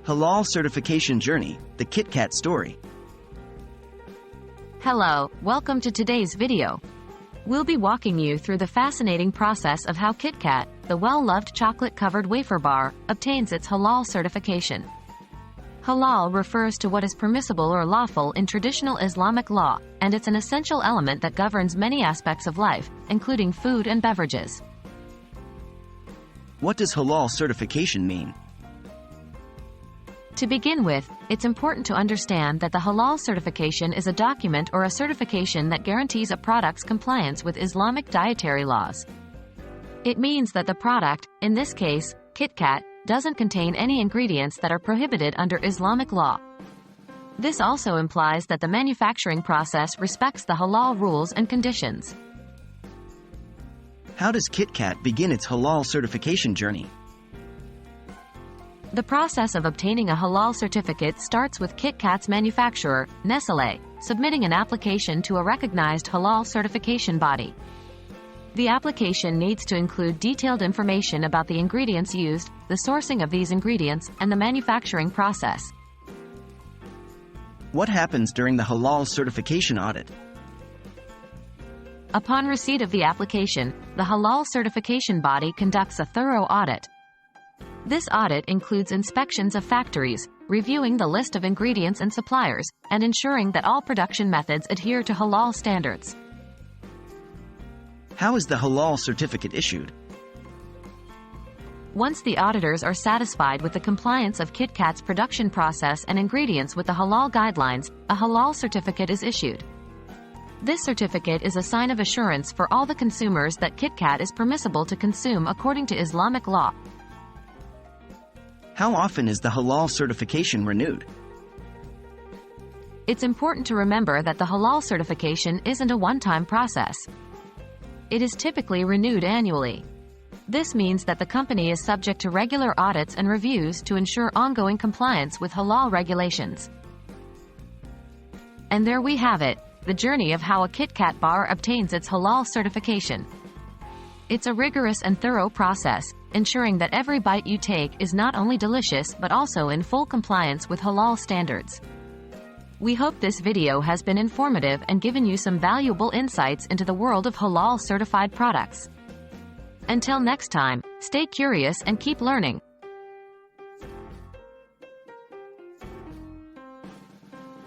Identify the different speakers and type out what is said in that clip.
Speaker 1: Halal certification journey, the KitKat story.
Speaker 2: Hello, welcome to today's video. We'll be walking you through the fascinating process of how KitKat, the well-loved chocolate-covered wafer bar, obtains its halal certification. Halal refers to what is permissible or lawful in traditional Islamic law, and it's an essential element that governs many aspects of life, including food and beverages.
Speaker 1: What does halal certification mean?
Speaker 2: To begin with, it's important to understand that the halal certification is a document or a certification that guarantees a product's compliance with Islamic dietary laws. It means that the product, in this case, KitKat, doesn't contain any ingredients that are prohibited under Islamic law. This also implies that the manufacturing process respects the halal rules and conditions.
Speaker 1: How does KitKat begin its halal certification journey?
Speaker 2: The process of obtaining a halal certificate starts with KitKat's manufacturer, Nestlé, submitting an application to a recognized halal certification body. The application needs to include detailed information about the ingredients used, the sourcing of these ingredients, and the manufacturing process.
Speaker 1: What happens during the halal certification audit?
Speaker 2: Upon receipt of the application, the halal certification body conducts a thorough audit. This audit includes inspections of factories, reviewing the list of ingredients and suppliers, and ensuring that all production methods adhere to halal standards.
Speaker 1: How is the halal certificate issued?
Speaker 2: Once the auditors are satisfied with the compliance of KitKat's production process and ingredients with the halal guidelines, a halal certificate is issued. This certificate is a sign of assurance for all the consumers that KitKat is permissible to consume according to Islamic law.
Speaker 1: How often is the halal certification renewed?
Speaker 2: It's important to remember that the halal certification isn't a one-time process. It is typically renewed annually. This means that the company is subject to regular audits and reviews to ensure ongoing compliance with halal regulations. And there we have it, the journey of how a KitKat bar obtains its halal certification. It's a rigorous and thorough process, ensuring that every bite you take is not only delicious but also in full compliance with halal standards. We hope this video has been informative and given you some valuable insights into the world of halal certified products. Until next time, stay curious and keep learning.